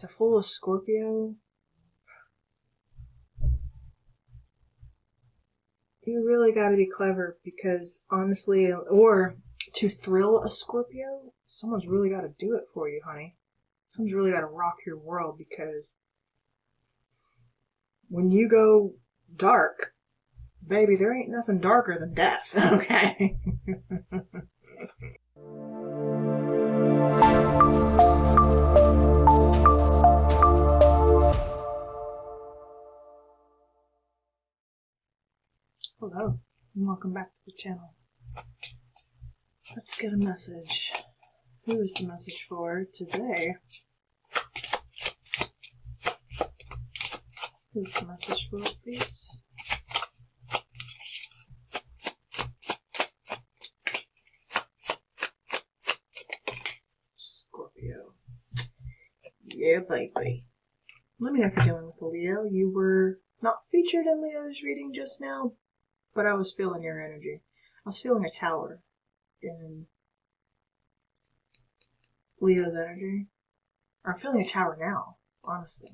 to fool a Scorpio, you really got to be clever, because honestly, or to thrill a Scorpio, someone's really got to do it for you, honey. Someone's really got to rock your world, because when you go dark, baby, there ain't nothing darker than death, okay? Hello, and welcome back to the channel. Let's get a message. Who is the message for today? Who's the message for, please? Scorpio. Yeah, baby. Let me know if you're dealing with a Leo. You were not featured in Leo's reading just now, but I was feeling your energy. I was feeling a tower in Leo's energy. Or I'm feeling a tower now, honestly.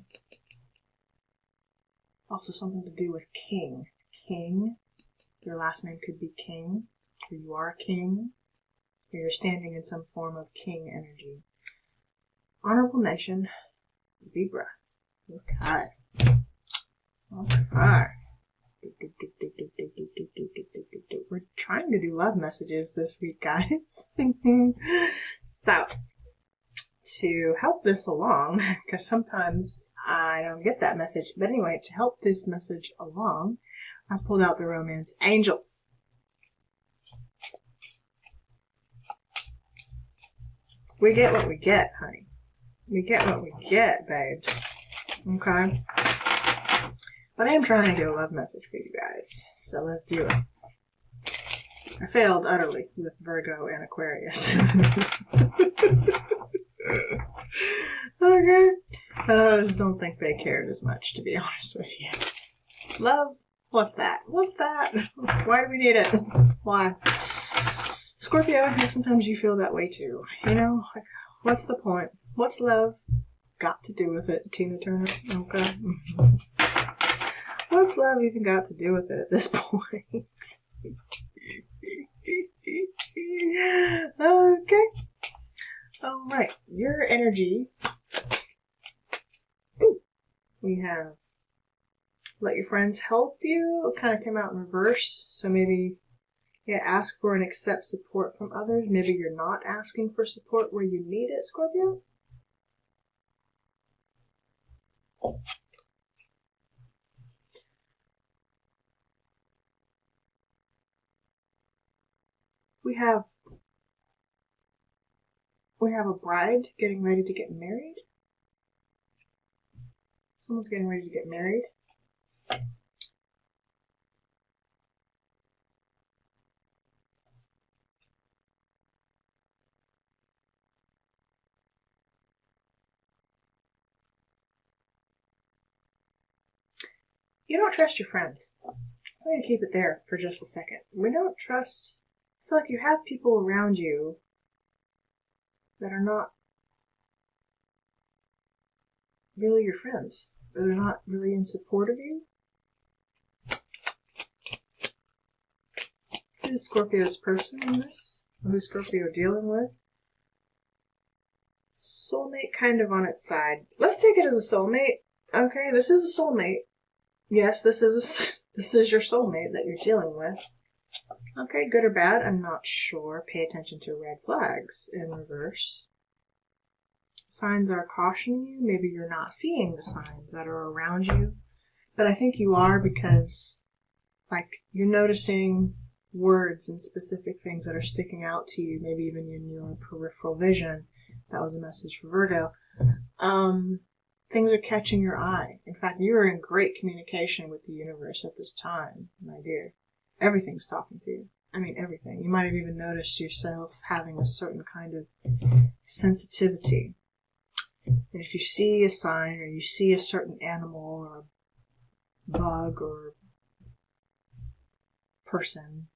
Also something to do with king. King. Your last name could be king. Or you are a king. Or you're standing in some form of king energy. Honorable mention, Libra. Okay. Okay. We're trying to do love messages this week, guys. So, to help this along, because sometimes I don't get that message, but anyway, to help this message along, I pulled out the romance angels. We get what we get, honey. We get what we get, babes. Okay? But I am trying to do a love message for you guys, so let's do it. I failed utterly with Virgo and Aquarius. Okay? I just don't think they cared as much, to be honest with you. Love? What's that? What's that? Why do we need it? Why? Scorpio, I think sometimes you feel that way too. You know? Like, what's the point? What's love got to do with it, Tina Turner? Okay? What's love even got to do with it at this point? Okay. Alright. Your energy. We have let your friends help you. It kind of came out in reverse. So maybe, yeah, ask for and accept support from others. Maybe you're not asking for support where you need it, Scorpio. We have a bride getting ready to get married. Someone's getting ready to get married. You don't trust your friends. I'm going to keep it there for just a second. We don't trust. I feel like you have people around you that are not really your friends. Or they're not really in support of you. Who's Scorpio's person in this? Who's Scorpio dealing with? Soulmate kind of on its side. Let's take it as a soulmate. Okay, this is a soulmate. Yes, this is your soulmate that you're dealing with. Okay, good or bad, I'm not sure. Pay attention to red flags in reverse. Signs are cautioning you. Maybe you're not seeing the signs that are around you. But I think you are, because, like, you're noticing words and specific things that are sticking out to you, maybe even in your peripheral vision. That was a message for Virgo. Things are catching your eye. In fact, you are in great communication with the universe at this time, my dear. Everything's talking to you. I mean, everything. You might have even noticed yourself having a certain kind of sensitivity. And if you see a sign, or you see a certain animal, or a bug, or person,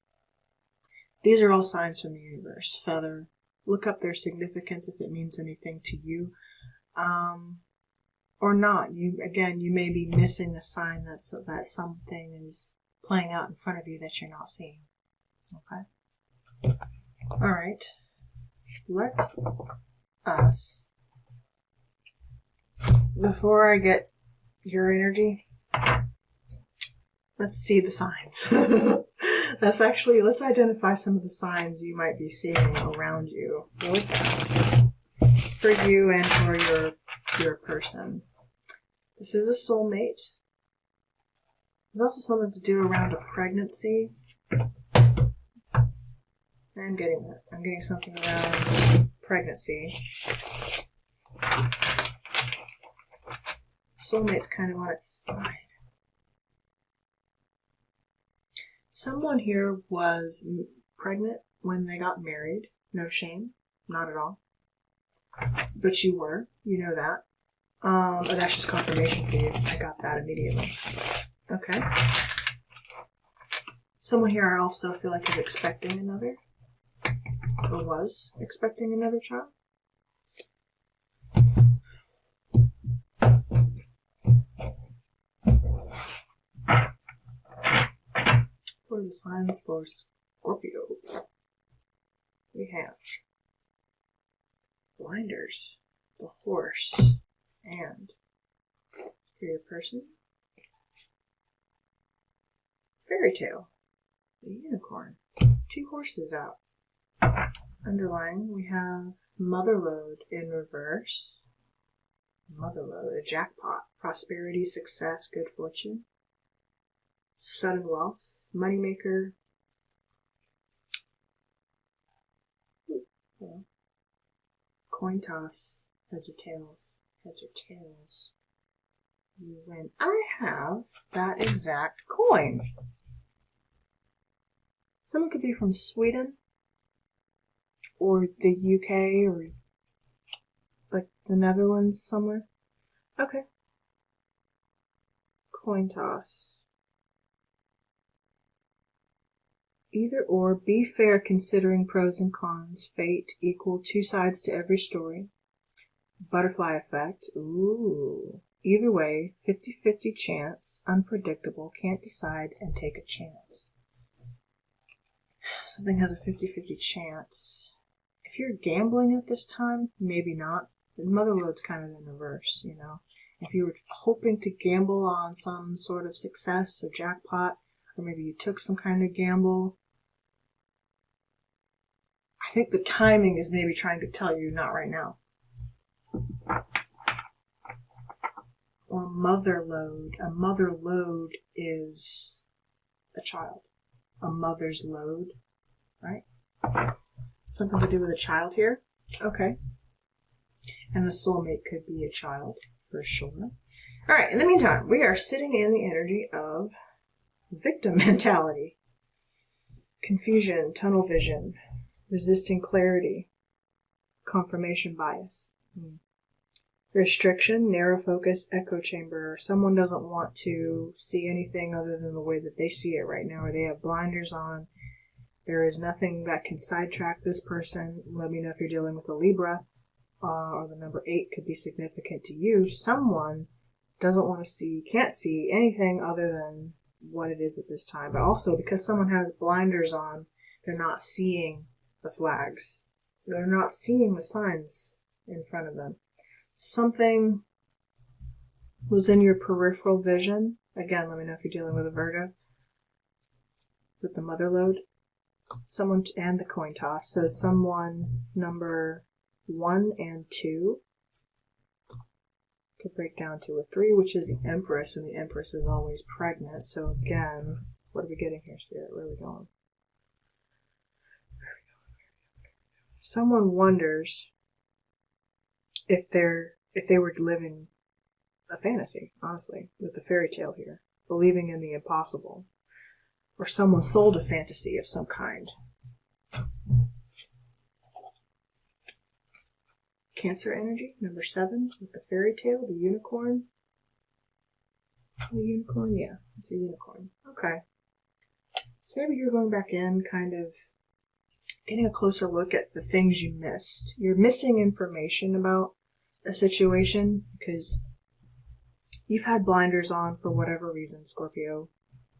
these are all signs from the universe. Feather. Look up their significance if it means anything to you. Or not. You may be missing a sign that something is playing out in front of you that you're not seeing. Okay? Alright. Let us, before I get your energy, let's see the signs. Let's identify some of the signs you might be seeing around you really fast. For you and for your person. This is a soulmate. There's also something to do around a pregnancy. I'm getting that. I'm getting something around pregnancy. Soulmate's kind of on its side. Someone here was pregnant when they got married. No shame. Not at all. But you were. You know that. That's just confirmation for you. I got that immediately. Okay. Someone here I also feel like is expecting another. Or was expecting another child. For the signs for Scorpio, we have blinders, the horse, and for your person, fairy tale, the unicorn, 2 horses out. Underlying, we have motherlode in reverse. Motherlode, a jackpot, prosperity, success, good fortune, sudden wealth, moneymaker, coin toss, heads or tails, heads or tails. You win. I have that exact coin. Someone could be from Sweden or the UK or like the Netherlands somewhere. Okay. Coin toss. Either or, be fair considering pros and cons. Fate, equal, 2 sides to every story. Butterfly effect. Ooh. Either way, 50-50 chance, unpredictable, can't decide, and take a chance. Something has a 50-50 chance. If you're gambling at this time, maybe not. The motherlode's kind of in reverse, you know. If you were hoping to gamble on some sort of success, a jackpot, or maybe you took some kind of gamble, I think the timing is maybe trying to tell you not right now. Or motherlode. A motherlode is a child. A mother's load, right? Something to do with a child here? Okay. And the soulmate could be a child, for sure. Alright, in the meantime, we are sitting in the energy of victim mentality. Confusion, tunnel vision, resisting clarity, confirmation bias. Restriction, narrow focus, echo chamber. Someone doesn't want to see anything other than the way that they see it right now, or they have blinders on. There is nothing that can sidetrack this person. Let me know if you're dealing with a Libra, or the number 8 could be significant to you. Someone doesn't want to see, can't see anything other than what it is at this time. But also, because someone has blinders on, they're not seeing the flags. They're not seeing the signs in front of them. Something was in your peripheral vision. Again, let me know if you're dealing with a Virgo. With the motherlode. Someone, and the coin toss. So someone number 1 and 2 could break down to a 3, which is the Empress, and the Empress is always pregnant. So again, what are we getting here, Spirit? Where are we going? Someone wonders if they were living a fantasy, honestly, with the fairy tale here, believing in the impossible, or someone sold a fantasy of some kind. Cancer energy, number 7, with the fairy tale, the unicorn. The unicorn, yeah, it's a unicorn. Okay. So maybe you're going back in, kind of getting a closer look at the things you missed. You're missing information about a situation because You've had blinders on for whatever reason, Scorpio,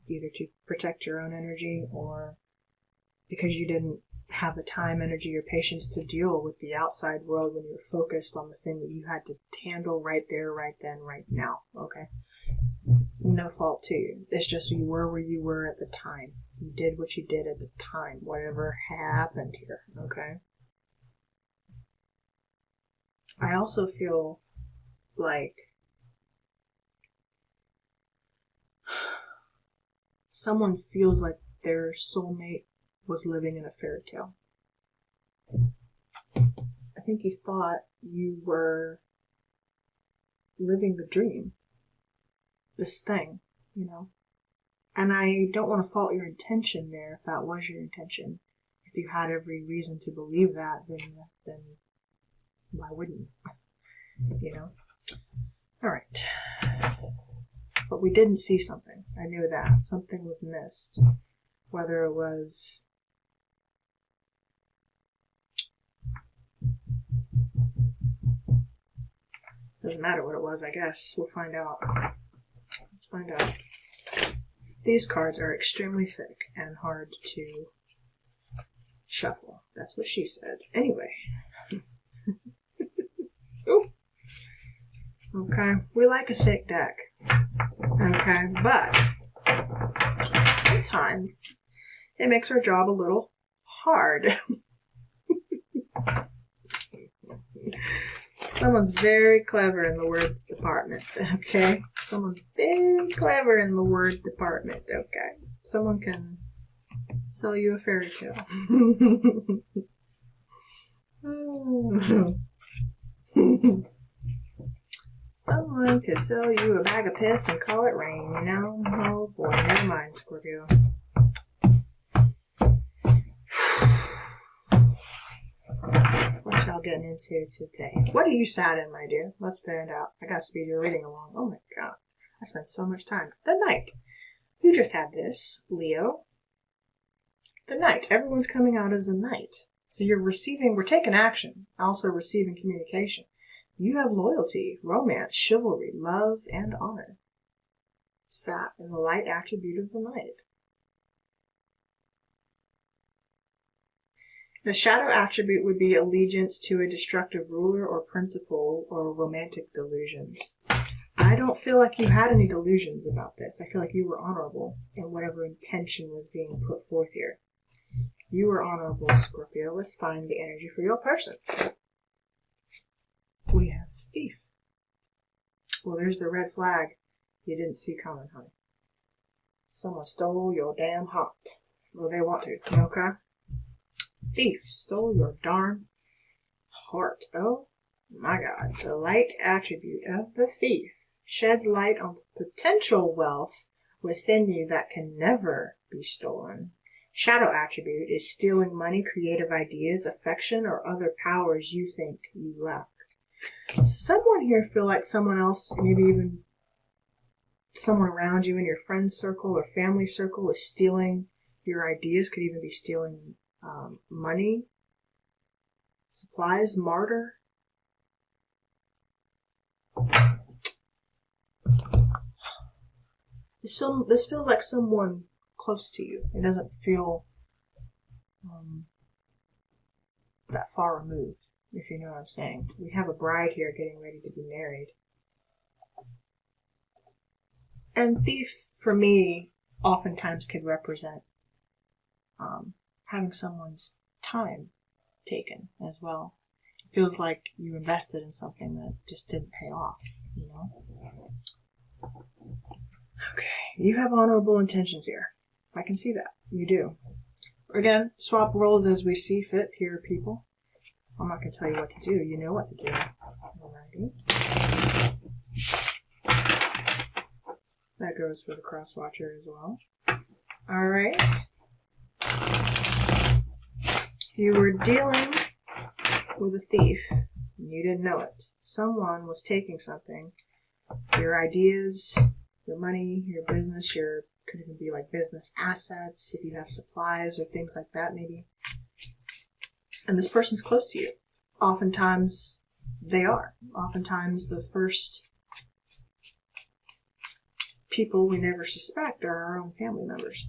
either to protect your own energy or because you didn't have the time, energy, or patience to deal with the outside world when you were focused on the thing that you had to handle right there, right then, right now, okay? No fault to you. It's just you were where you were at the time. You did what you did at the time, whatever happened here, okay? I also feel like someone feels like their soulmate was living in a fairy tale. I think you thought you were living the dream. This thing, you know. And I don't want to fault your intention there if that was your intention. If you had every reason to believe that, then why wouldn't you? You know? Alright. But we didn't see something. I knew that. Something was missed. Whether it was doesn't matter what it was, I guess. We'll find out. Let's find out. These cards are extremely thick and hard to shuffle. That's what she said. Anyway. Ooh. Okay. We like a thick deck. Okay. But sometimes it makes our job a little hard. Someone's very clever in the word department, okay? Someone's very clever in the word department, okay? Someone can sell you a fairy tale. Someone could sell you a bag of piss and call it rain, you know? Oh boy, never mind, Scorpio. What y'all getting into today? What are you sad in, my dear? Let's find out. I gotta speed your reading along. Oh my god. I spent so much time. The Knight. You just had this, Leo. The Knight. Everyone's coming out as a Knight. So we're taking action, also receiving communication. You have loyalty, romance, chivalry, love, and honor. Sat in the light attribute of the Knight. The shadow attribute would be allegiance to a destructive ruler or principle or romantic delusions. I don't feel like you had any delusions about this. I feel like you were honorable in whatever intention was being put forth here. You were honorable, Scorpio. Let's find the energy for your person. We have Thief. Well, there's the red flag you didn't see coming, honey. Someone stole your damn heart. Well, they want to, okay? Thief stole your darn heart. Oh my god. The light attribute of the thief sheds light on the potential wealth within you that can never be stolen. Shadow attribute is stealing money, creative ideas, affection, or other powers you think you lack. Someone here feel like someone else, maybe even someone around you in your friend circle or family circle, is stealing your ideas, could even be stealing money, supplies, martyr. This feels like someone close to you. It doesn't feel that far removed, if you know what I'm saying. We have a bride here getting ready to be married. And thief, for me, oftentimes could represent having someone's time taken as well. It feels like you invested in something that just didn't pay off, you know? Okay, you have honorable intentions here. I can see that. You do. Again, swap roles as we see fit here, people. I'm not going to tell you what to do. You know what to do. Alrighty. That goes for the cross watcher as well. Alright. You were dealing with a thief, and you didn't know it. Someone was taking something. Your ideas, your money, your business, could even be like business assets, if you have supplies or things like that, maybe. And this person's close to you. Oftentimes, they are. Oftentimes, the first people we never suspect are our own family members.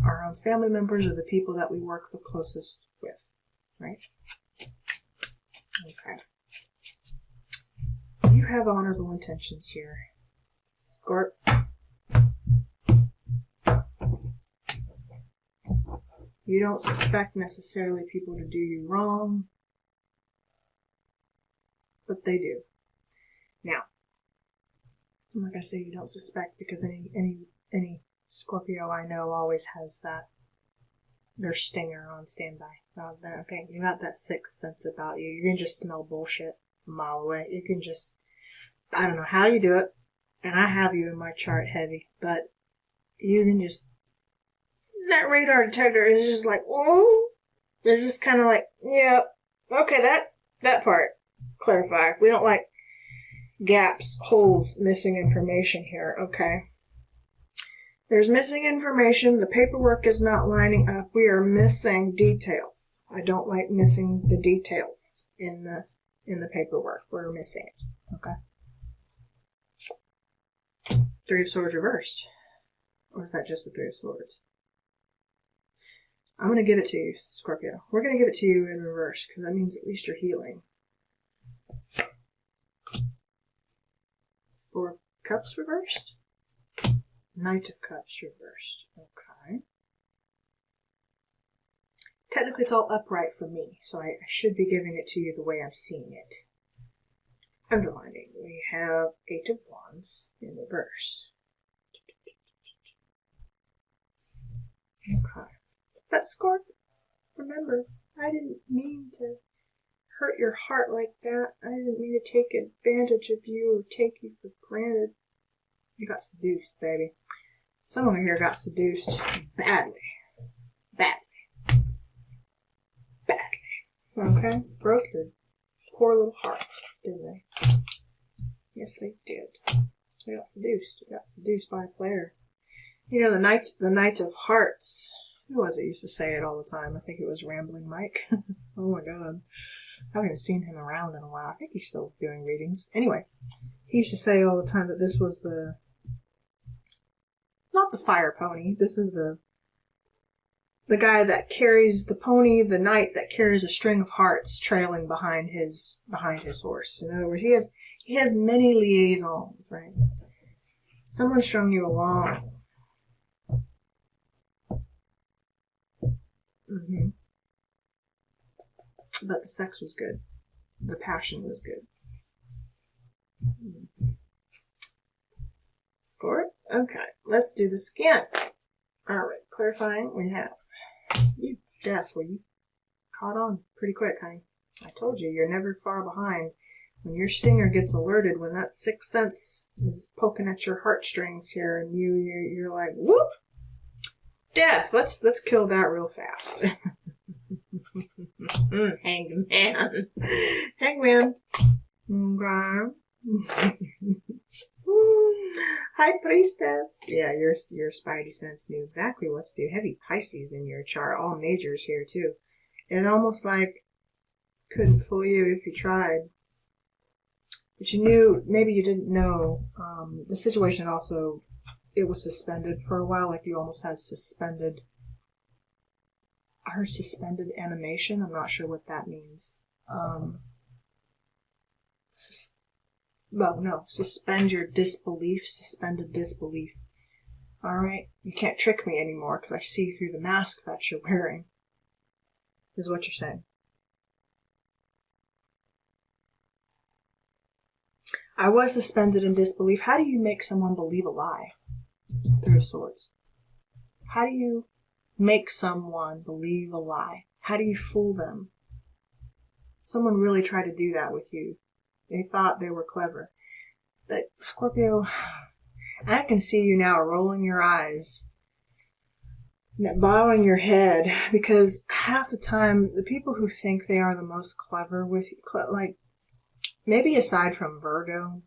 Our own family members are the people that we work the closest with, right? Okay. You have honorable intentions here, Scorp. You don't suspect necessarily people to do you wrong, but they do. Now, I'm not going to say you don't suspect, because any Scorpio I know always has their stinger on standby. Okay, you got that sixth sense about you. You can just smell bullshit a mile away. You can just, I don't know how you do it, and I have you in my chart heavy, but you can just, that radar detector is just like, whoa. They're just kind of like, yeah, okay, that part, clarify. We don't like gaps, holes, missing information here, okay? There's missing information. The paperwork is not lining up. We are missing details. I don't like missing the details in the paperwork. We're missing it, okay? Three of Swords reversed. Or is that just the Three of Swords? I'm going to give it to you, Scorpio. We're going to give it to you in reverse, because that means at least you're healing. Four of Cups reversed. Knight of Cups reversed. Okay. Technically, it's all upright for me, so I should be giving it to you the way I'm seeing it. Underlining, we have Eight of Wands in reverse. Okay. But Scorp, remember, I didn't mean to hurt your heart like that. I didn't mean to take advantage of you or take you for granted. You got seduced, baby. Someone here got seduced badly. Badly. Badly. Okay? Broke your poor little heart, didn't they? Yes, they did. You got seduced. You got seduced by a player. You know, the Knight of Hearts. Who was it used to say it all the time? I think it was Rambling Mike. Oh my god. I haven't even seen him around in a while. I think he's still doing readings. Anyway, he used to say all the time that this was not the fire pony. This is the guy that carries the pony, the knight that carries a string of hearts trailing behind his horse. In other words, he has many liaisons, right? Someone strung you along. Mm-hmm. But the sex was good. The passion was good. Score? Okay, let's do this again. Alright, clarifying, we have you, Death. Well, you caught on pretty quick, honey. I told you, you're never far behind. When your stinger gets alerted, when that sixth sense is poking at your heartstrings here, and you're like, whoop! Death, let's kill that real fast. Hangman. Hangman. Okay. High Priestess. Yeah, your spidey sense knew exactly what to do. Heavy Pisces in your chart. All majors here, too. It almost like couldn't fool you if you tried. But you knew, maybe you didn't know. The situation also, it was suspended for a while. Like you almost had suspended. I heard suspended animation. I'm not sure what that means. Well, no, suspend your disbelief, suspended disbelief. Alright? You can't trick me anymore because I see through the mask that you're wearing, is what you're saying. I was suspended in disbelief. How do you make someone believe a lie? Three of Swords. How do you make someone believe a lie? How do you fool them? Someone really tried to do that with you. They thought they were clever. But Scorpio, I can see you now rolling your eyes, bowing your head, because half the time, the people who think they are the most clever with you, like, maybe aside from Virgo,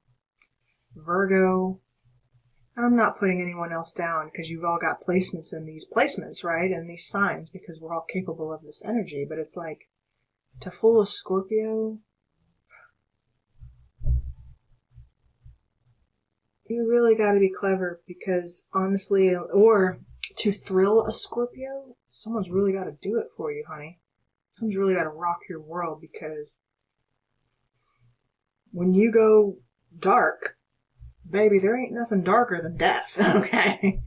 I'm not putting anyone else down because you've all got placements in these placements, right? And these signs, because we're all capable of this energy. But it's like, to fool a Scorpio, You really got to be clever because honestly, or to thrill a Scorpio, someone's really got to do it for you, honey. Someone's really got to rock your world because when you go dark, baby, there ain't nothing darker than death, okay?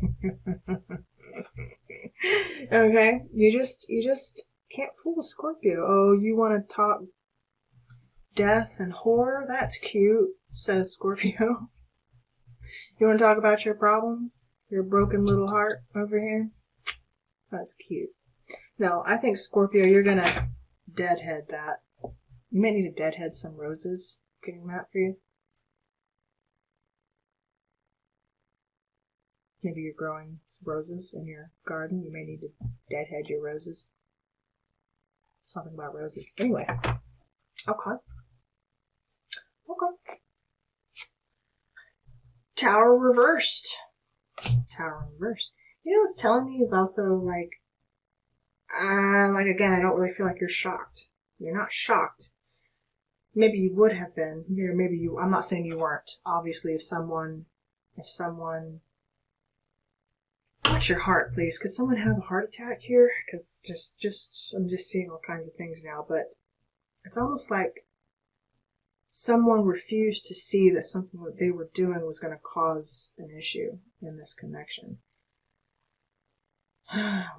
Okay? You just can't fool a Scorpio. Oh, you want to talk death and horror? That's cute, says Scorpio. You want to talk about your problems? Your broken little heart over here? That's cute. No, I think Scorpio, you're gonna deadhead that. You may need to deadhead some roses. Getting that for you. Maybe you're growing some roses in your garden. You may need to deadhead your roses. Something about roses. Anyway. Okay. Okay. Tower reversed. Tower reversed. You know what's telling me is also like again, I don't really feel like you're shocked. You're not shocked. Maybe you would have been. Maybe you, I'm not saying you weren't. Obviously, if someone, watch your heart, please. Could someone have a heart attack here? Because I'm just seeing all kinds of things now, but it's almost like someone refused to see that something that they were doing was going to cause an issue in this connection.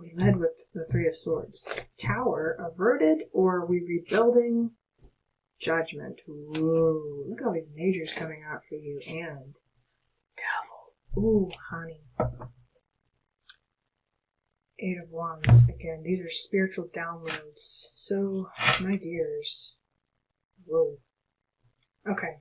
We led with the Three of Swords. Tower, averted, or are we rebuilding? Judgment. Whoa, look at all these majors coming out for you. And Devil. Ooh, honey. Eight of Wands. Again, these are spiritual downloads. So, my dears. Whoa. Okay.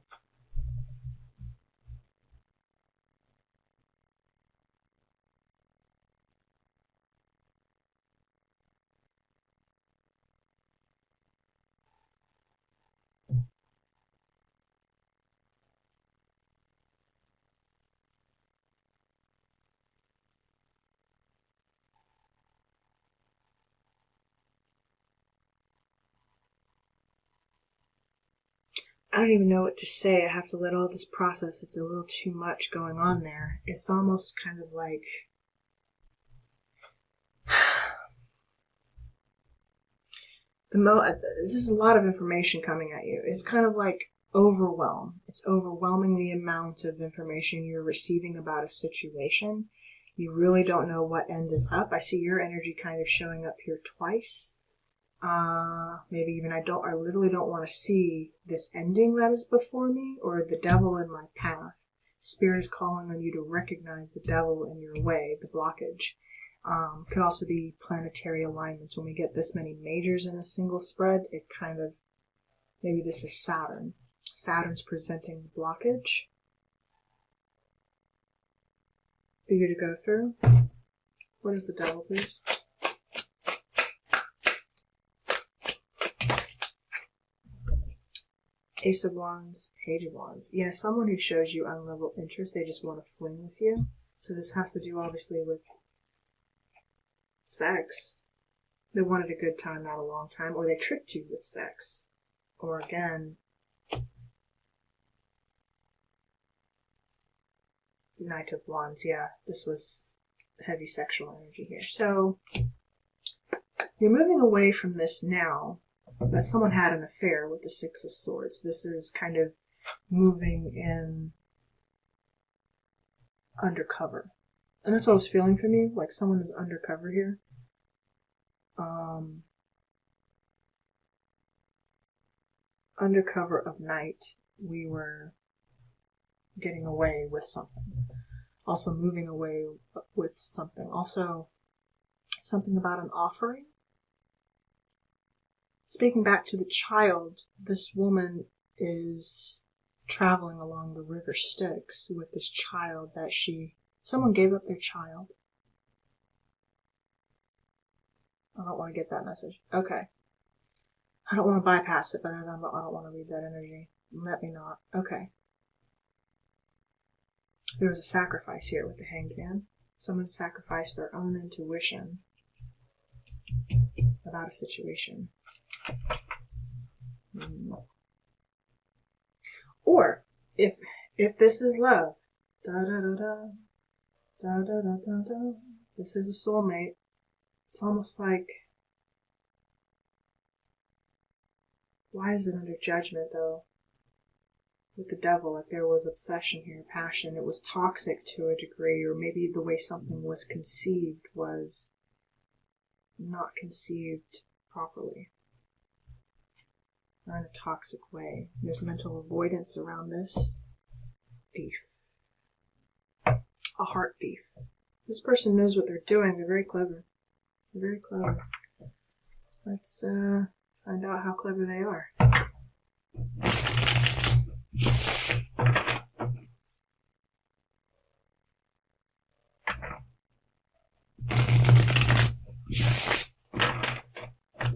I don't even know what to say. I have to let all this process. It's a little too much going on there. It's almost kind of like this is a lot of information coming at you. It's kind of like overwhelm. It's overwhelming the amount of information you're receiving about a situation. You really don't know what end is up. I see your energy kind of showing up here twice. Maybe even I literally don't want to see this ending that is before me or the devil in my path. Spirit is calling on you to recognize the devil in your way, the blockage. Could also be planetary alignments. When we get this many majors in a single spread, it kind of, maybe this is Saturn. Saturn's presenting the blockage for you to go through. What is the devil, please? Ace of Wands, Page of Wands. Yeah, someone who shows you unlevel interest, they just want to fling with you. So this has to do, obviously, with sex. They wanted a good time, not a long time, or they tricked you with sex. Or again, Knight of Wands. Yeah, this was heavy sexual energy here. So you're moving away from this now, but someone had an affair with the Six of Swords. This is kind of moving in undercover. And that's what I was feeling from you, like someone is undercover here. Undercover of night, we were getting away with something. Also moving away with something. Also, something about an offering. Speaking back to the child, this woman is traveling along the river Styx with this child that someone gave up their child. I don't want to get that message. Okay. I don't want to bypass it, but I don't want to read that energy. Let me not. Okay. There was a sacrifice here with the Hanged Man. Someone sacrificed their own intuition about a situation. Or, if this is love, Da da da da. Da da da da da. This is a soulmate. It's almost like, why is it under judgment though? With the devil, like there was obsession here, passion. It was toxic to a degree, or maybe the way something was conceived was not conceived properly, or in a toxic way. There's mental avoidance around this. Thief. A heart thief. This person knows what they're doing. They're very clever. They're very clever. Let's find out how clever they are.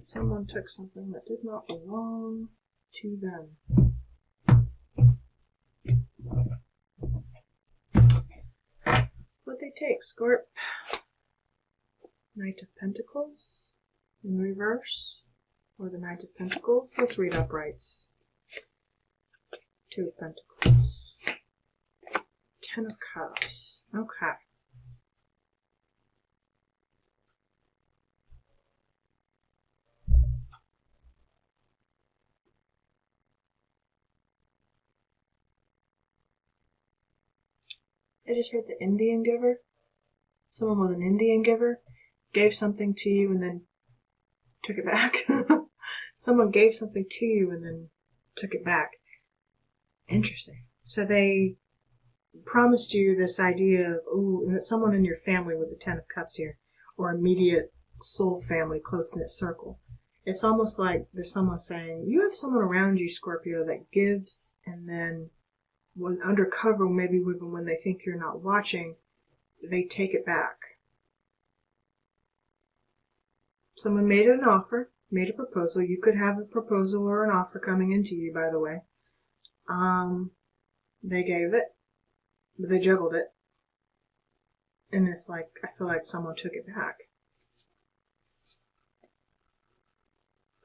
Someone took something that did not belong to them. What they take, Scorp? Knight of Pentacles in reverse, or the Knight of Pentacles. Let's read uprights. Two of Pentacles. Ten of Cups. Okay. I just heard the Indian giver. Someone was an Indian giver, gave something to you and then took it back. Someone gave something to you and then took it back. Interesting. So they promised you this idea of, ooh, and it's someone in your family with the Ten of Cups here, or immediate soul family, close-knit circle. It's almost like there's someone saying, you have someone around you, Scorpio, that gives, and then when undercover, maybe even when they think you're not watching, they take it back. Someone made an offer, made a proposal. You could have a proposal or an offer coming into you, by the way. They gave it, but they juggled it. And it's like, I feel like someone took it back.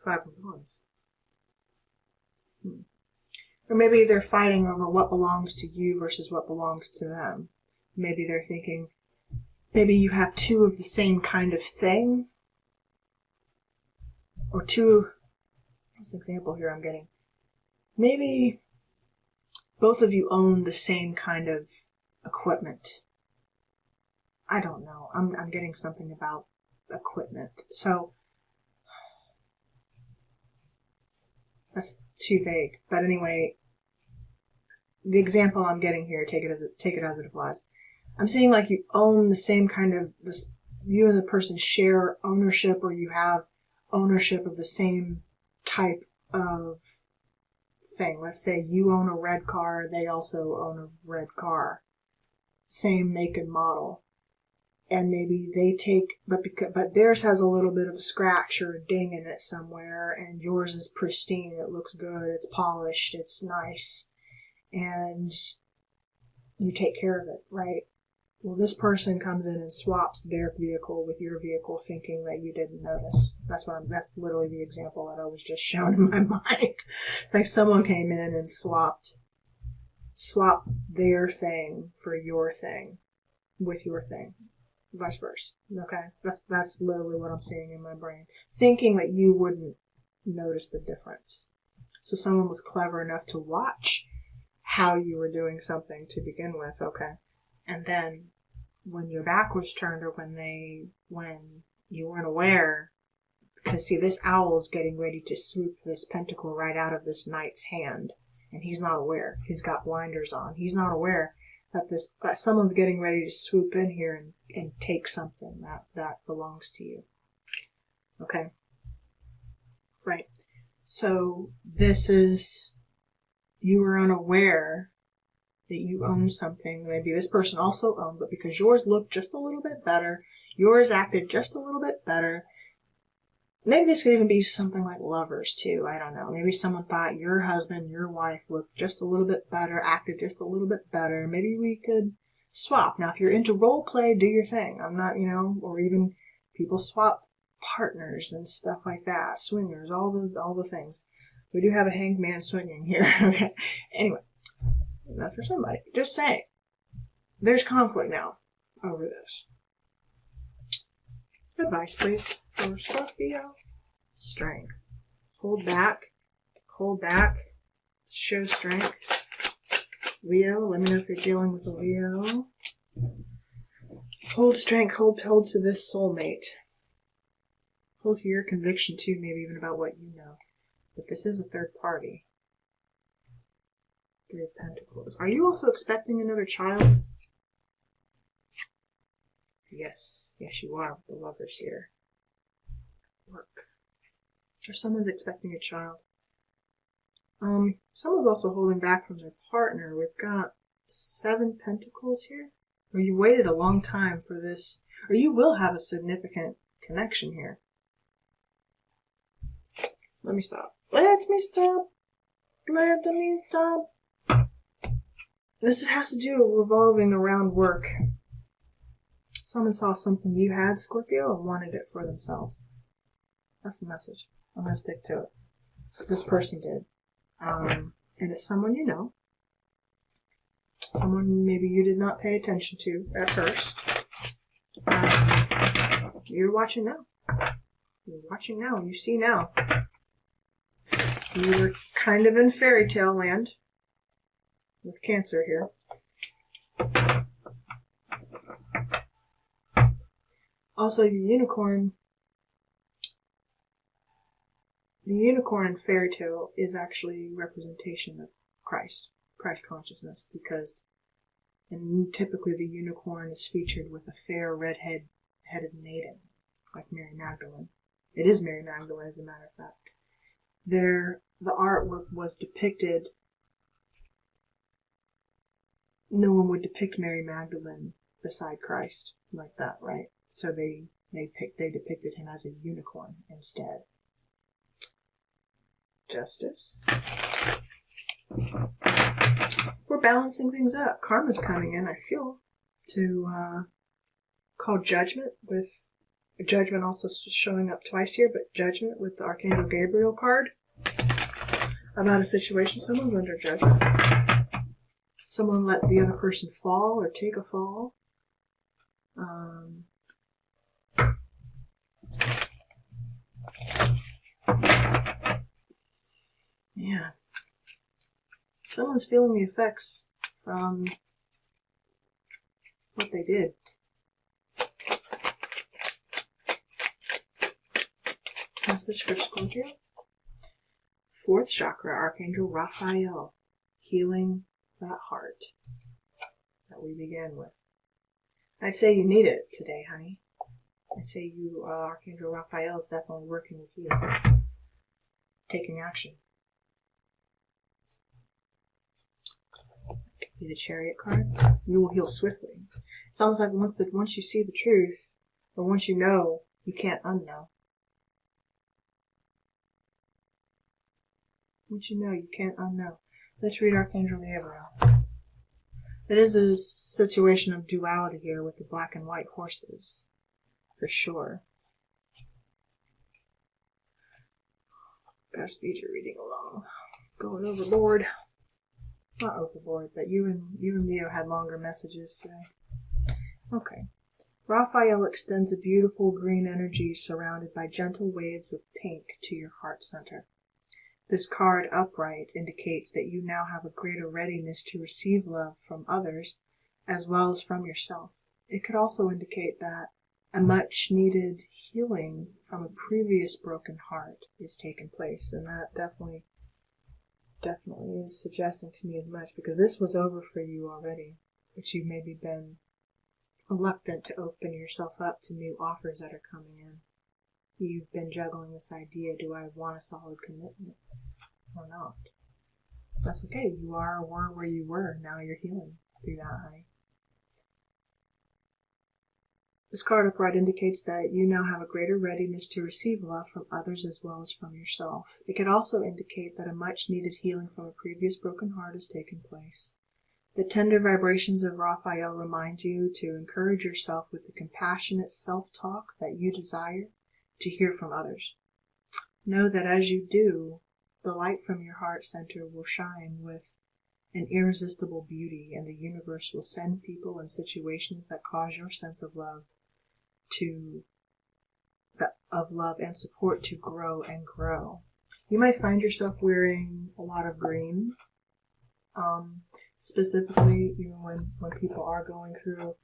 Five of Wands. Or maybe they're fighting over what belongs to you versus what belongs to them. Maybe they're thinking, maybe you have two of the same kind of thing. Or two, what's an example here I'm getting? Maybe both of you own the same kind of equipment. I don't know. I'm getting something about equipment. So, that's too vague. But anyway, the example I'm getting here, take it as it applies. I'm seeing like you own the same kind of, this, you and the person share ownership, or you have ownership of the same type of thing. Let's say you own a red car, they also own a red car. Same make and model. And maybe they take, but theirs has a little bit of a scratch or a ding in it somewhere, and yours is pristine, it looks good, it's polished, it's nice. And you take care of it, right? Well, this person comes in and swaps their vehicle with your vehicle, thinking that you didn't notice. That's literally the example that I was just shown in my mind. Like someone came in and swapped their thing for your thing with your thing, vice versa. Okay, that's literally what I'm seeing in my brain, thinking that you wouldn't notice the difference. So someone was clever enough to watch how you were doing something to begin with, okay? And then when your back was turned, or when you weren't aware, because see, this owl is getting ready to swoop this pentacle right out of this knight's hand, and he's not aware. He's got blinders on. He's not aware that someone's getting ready to swoop in here and take something that belongs to you. Okay? Right. So this is, you were unaware that you owned something. Maybe this person also owned, but because yours looked just a little bit better, yours acted just a little bit better. Maybe this could even be something like lovers too. I don't know. Maybe someone thought your husband, your wife looked just a little bit better, acted just a little bit better. Maybe we could swap. Now, if you're into role play, do your thing. I'm not, or even people swap partners and stuff like that. Swingers, all the things. We do have a hanged man swinging here. Okay. Anyway, that's for somebody. Just saying. there's conflict now over this. Advice, please, for Scorpio. Strength. Hold back. Hold back. Show strength. Leo, let me know if you're dealing with a Leo. Hold strength. Hold to this soulmate. Hold to your conviction, too, maybe even about what you know. But this is a third party. Three of Pentacles. Are you also expecting another child? Yes. Yes, you are with the Lovers here. Work. Or someone's expecting a child. Someone's also holding back from their partner. We've got 7 Pentacles here. Or you waited a long time for this. Or you will have a significant connection here. Let me stop. Let me stop. Let me stop. This has to do with revolving around work. Someone saw something you had, Scorpio, and wanted it for themselves. That's the message. I'm going to stick to it. This person did. And it's someone you know. Someone maybe you did not pay attention to at first. You're watching now. You're watching now. You see now. You were kind of in fairy tale land with Cancer here. Also, the unicorn in fairy tale is actually a representation of Christ consciousness, because typically the unicorn is featured with a fair red-headed maiden, like Mary Magdalene. It is Mary Magdalene, as a matter of fact. The artwork was depicted. No one would depict Mary Magdalene beside Christ like that, right? So they depicted him as a unicorn instead. Justice. We're balancing things up. Karma's coming in, I feel, to call Judgment, with Judgment also showing up twice here, but Judgment with the Archangel Gabriel card about a situation. Someone's under judgment. Someone let the other person fall or take a fall. Yeah. Someone's feeling the effects from what they did. Message for Scorpio. 4th chakra, Archangel Raphael, healing that heart that we began with. I'd say you need it today, honey. I'd say you, Archangel Raphael is definitely working with you, taking action. Could be the Chariot card. You will heal swiftly. It's almost like once you see the truth, or once you know, you can't unknow. Once you know, you can't unknow. Let's read Archangel Gabriel. It is a situation of duality here with the black and white horses, for sure. Gotta speed your reading along. Going overboard. Not overboard, but you and Leo had longer messages today. Okay. Raphael extends a beautiful green energy surrounded by gentle waves of pink to your heart center. This card, upright, indicates that you now have a greater readiness to receive love from others as well as from yourself. It could also indicate that a much-needed healing from a previous broken heart is taking place, and that definitely is suggesting to me as much, because this was over for you already, but you've maybe been reluctant to open yourself up to new offers that are coming in. You've been juggling this idea, do I want a solid commitment or not? That's okay. You are or were where you were. Now you're healing through that, honey. This card upright indicates that you now have a greater readiness to receive love from others as well as from yourself. It could also indicate that a much-needed healing from a previous broken heart has taken place. The tender vibrations of Raphael remind you to encourage yourself with the compassionate self-talk that you desire to hear from others. Know that as you do, the light from your heart center will shine with an irresistible beauty, and the universe will send people and situations that cause your sense of love and support to grow and grow. You might find yourself wearing a lot of green, specifically even when people are going through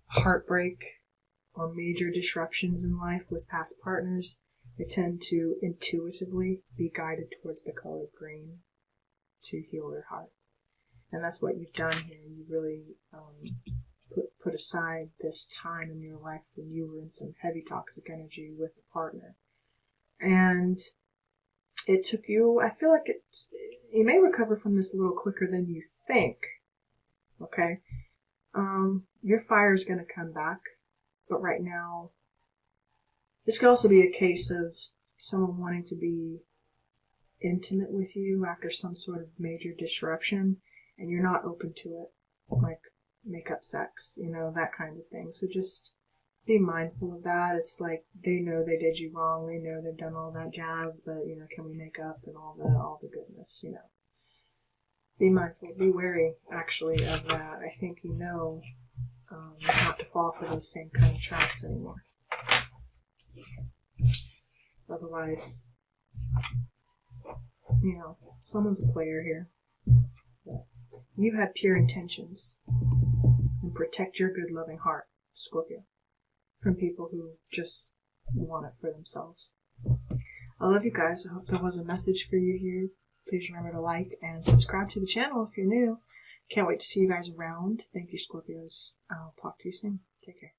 heartbreak or major disruptions in life with past partners. They tend to intuitively be guided towards the color green to heal their heart. And that's what you've done here. You really put aside this time in your life when you were in some heavy toxic energy with a partner. And it took you, I feel like you may recover from this a little quicker than you think. Okay? Your fire's going to come back. But right now, this could also be a case of someone wanting to be intimate with you after some sort of major disruption, and you're not open to it, like makeup sex, that kind of thing. So just be mindful of that. It's like they know they did you wrong, they know they've done all that jazz, but can we make up and all the goodness, Be mindful, be wary actually of that. I think not to fall for those same kind of traps anymore. Otherwise, someone's a player here. You have pure intentions, and protect your good loving heart, Scorpio, from people who just want it for themselves. I love you guys. I hope there was a message for you here. Please remember to like and subscribe to the channel if you're new. Can't wait to see you guys around. Thank you, Scorpios. I'll talk to you soon. Take care.